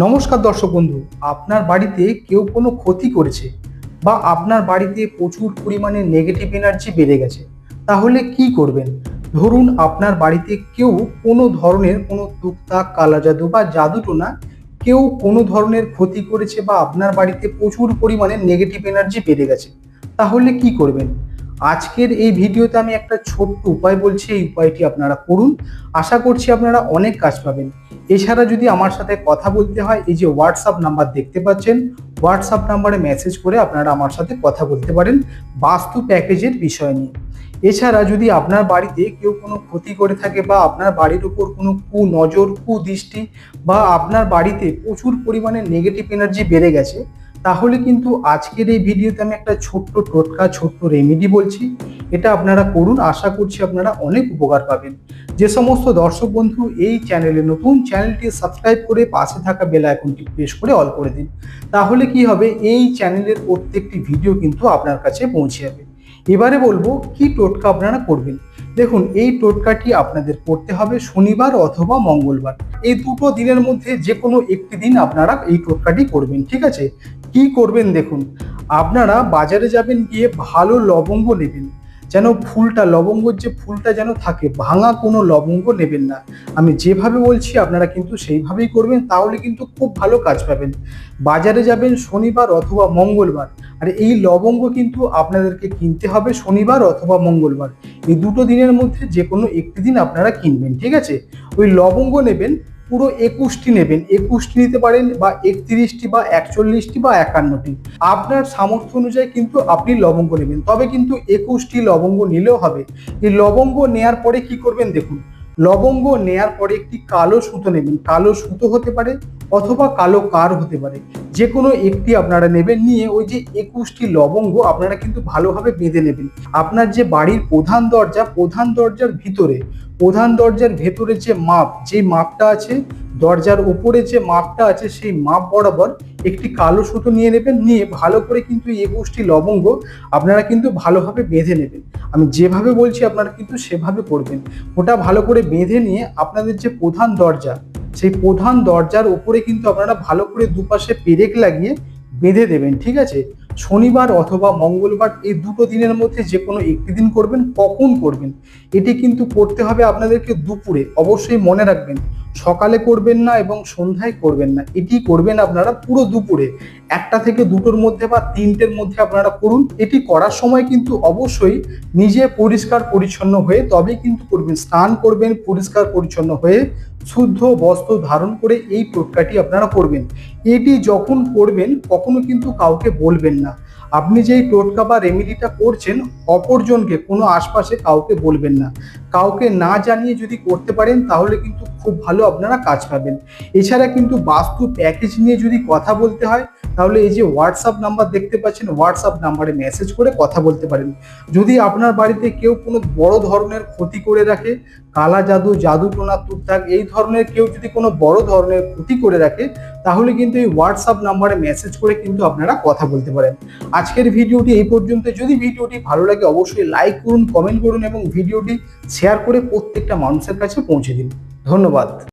নমস্কার দর্শক বন্ধু, আপনার বাড়িতে কেউ কোনো ক্ষতি করেছে বা আপনার বাড়িতে প্রচুর পরিমাণে নেগেটিভ এনার্জি বেড়ে গেছে, তাহলে কি করবেন? ধরুন আপনার বাড়িতে কেউ কোনো ধরনের কোনো টুকটাক কালা জাদু বা জাদুটোনা কেউ কোনো ধরনের ক্ষতি করেছে বা আপনার বাড়িতে প্রচুর পরিমাণে নেগেটিভ এনার্জি বেড়ে গেছে, তাহলে কি করবেন? আজকের এই ভিডিওতে আমি একটা ছোট্ট উপায় বলছি, এই উপায়টি আপনারা করুন। আশা করছি আপনারা অনেক কাজ পাবেন। এছাড়া যদি আমার সাথে কথা বলতে হয়, এই যে হোয়াটসঅ্যাপ নাম্বার দেখতে পাচ্ছেন, হোয়াটসঅ্যাপ নাম্বারে মেসেজ করে আপনারা আমার সাথে কথা বলতে পারেন বাস্তু প্যাকেজের বিষয় নিয়ে। এছাড়া যদি আপনার বাড়িতে কেউ কোনো ক্ষতি করে থাকে বা আপনার বাড়ির উপর কোনো কুনজর কুদৃষ্টি বা আপনার বাড়িতে প্রচুর পরিমাণে নেগেটিভ এনার্জি বেড়ে গেছে, তাহলে কিন্তু আজকের এই ভিডিওতে আমি একটা ছোট্ট টোটকা, ছোট্ট রেমেডি বলছি। এটা আপনারা করুন, আশা করছি আপনারা অনেক উপকার পাবেন। যে সমস্ত দর্শক বন্ধু এই চ্যানেলে নতুন, চ্যানেলটি সাবস্ক্রাইব করে পাশে থাকা বেল আইকনটি প্রেস করে অল করে দিন। তাহলে কি হবে, এই চ্যানেলের প্রত্যেকটি ভিডিও কিন্তু আপনার কাছে পৌঁছে যাবে। এবারে বলবো কি টোটকা আপনারা করবেন। দেখুন, এই টোটকাটি আপনাদের করতে হবে শনিবার অথবা মঙ্গলবার। এই দুটো দিনের মধ্যে যে কোনো একটি দিন আপনারা এই টোটকাটি করবেন, ঠিক আছে? কি করবেন দেখুন, আপনারা বাজারে যাবেন, গিয়ে ভালো লবঙ্গ নেবেন। যেন ফুলটা, লবঙ্গর যে ফুলটা যেন থাকে, ভাঙা কোনো লবঙ্গ নেবেন না। আমি যেভাবে বলছি আপনারা কিন্তু সেইভাবেই করবেন, তাহলে কিন্তু খুব ভালো কাজ পাবেন। বাজারে যাবেন শনিবার অথবা মঙ্গলবার, আর এই লবঙ্গ কিন্তু আপনাদেরকে কিনতে হবে শনিবার অথবা মঙ্গলবার। এই দুটো দিনের মধ্যে যে কোনো একটি দিন আপনারা কিনবেন, ঠিক আছে? ওই লবঙ্গ নেবেন, পুরো 21টি নেবেন। 21টি নিতে পারেন বা 31টি বা 41টি বা 51টি, আপনার সামর্থ্য অনুযায়ী কিন্তু আপনি লবঙ্গ নেবেন। তবে কিন্তু 21টি লবঙ্গ নিলেও হবে। এই লবঙ্গ নেয়ার পরে কি করবেন দেখুন, লবঙ্গ নেয়ার পরে একটি কালো সুতো নেবেন। কালো সুতো হতে পারে অথবা কালো কার হতে পারে, যে কোনো একটি আপনারা নেবেন। নিয়ে ওই যে 21টি লবঙ্গ আপনারা কিন্তু ভালোভাবে বেঁধে নেবেন। আপনার যে বাড়ির প্রধান দরজা, প্রধান দরজার ভিতরে, প্রধান দরজার ভেতরে যে মাপ, যে মাপটা আছে, দরজার উপরে যে মাপটা আছে, সেই মাপ বরাবর একটি কালো সুতো নিয়ে নেবেন। নিয়ে ভালো করে কিন্তু 21টি লবঙ্গ আপনারা কিন্তু ভালোভাবে বেঁধে নেবেন। আমি যেভাবে বলছি আপনারা কিন্তু সেভাবে করবেন। ওটা ভালো করে বেঁধে নিয়ে আপনাদের যে প্রধান দরজা, সেই প্রধান দরজার উপরে কিন্তু আপনারা ভালো করে দুপাশে পেরেক লাগিয়ে বেঁধে দেবেন, ঠিক আছে? শনিবার অথবা মঙ্গলবার এই দুটো দিনের মধ্যে যে কোনো একটি দিন করবেন। কখন করবেন? এটি কিন্তু করতে হবে আপনাদেরকে দুপুরে, অবশ্যই মনে রাখবেন। সকালে করবেন না এবং সন্ধ্যায় করবেন না, এটি করবেন আপনারা পুরো দুপুরে 1টা থেকে 2টোর মধ্যে বা 3টের মধ্যে আপনারা করুন। এটি করার সময় কিন্তু অবশ্যই নিজে পরিষ্কার পরিচ্ছন্ন হয়ে তবেই কিন্তু করবেন। স্নান করবেন পরিষ্কার পরিচ্ছন্ন হয়ে, শুদ্ধ বস্ত্র ধারণ করে এই টোটকাটি আপনারা করবেন। এটি যখন করবেন কখনো কিন্তু কাউকে বলবেন না। আপনি যে টোটকা বা রেমেডিটা করছেন, অপরজনকে, কোনো আশপাশে কাউকে বলবেন না। কাউকে না জানিয়ে যদি করতে পারেন তাহলে কিন্তু খুব ভালো আপনারা কাজ পাবেন। এছাড়া কিন্তু বাস্তু প্যাকেজ নিয়ে যদি কথা বলতে হয়, তাহলে এই যে হোয়াটসঅ্যাপ নাম্বার দেখতে পাচ্ছেন, হোয়াটসঅ্যাপ নাম্বারে মেসেজ করে কথা বলতে পারেন। যদি আপনার বাড়িতে কেউ কোনো বড় ধরনের ক্ষতি করে রাখে, কালা জাদু, জাদুটোনা, তুকতাক, এই ধরনের কেউ যদি কোনো বড় ধরনের ক্ষতি করে রাখে, তাহলে কিন্তু এই হোয়াটসঅ্যাপ নাম্বারে মেসেজ করে কিন্তু আপনারা কথা বলতে পারেন। আজকের ভিডিওটি এই পর্যন্ত। যদি ভিডিওটি ভালো লাগে অবশ্যই লাইক করুন, কমেন্ট করুন এবং ভিডিওটি শেয়ার করে প্রত্যেকটা মানুষের কাছে পৌঁছে দিন। ধন্যবাদ।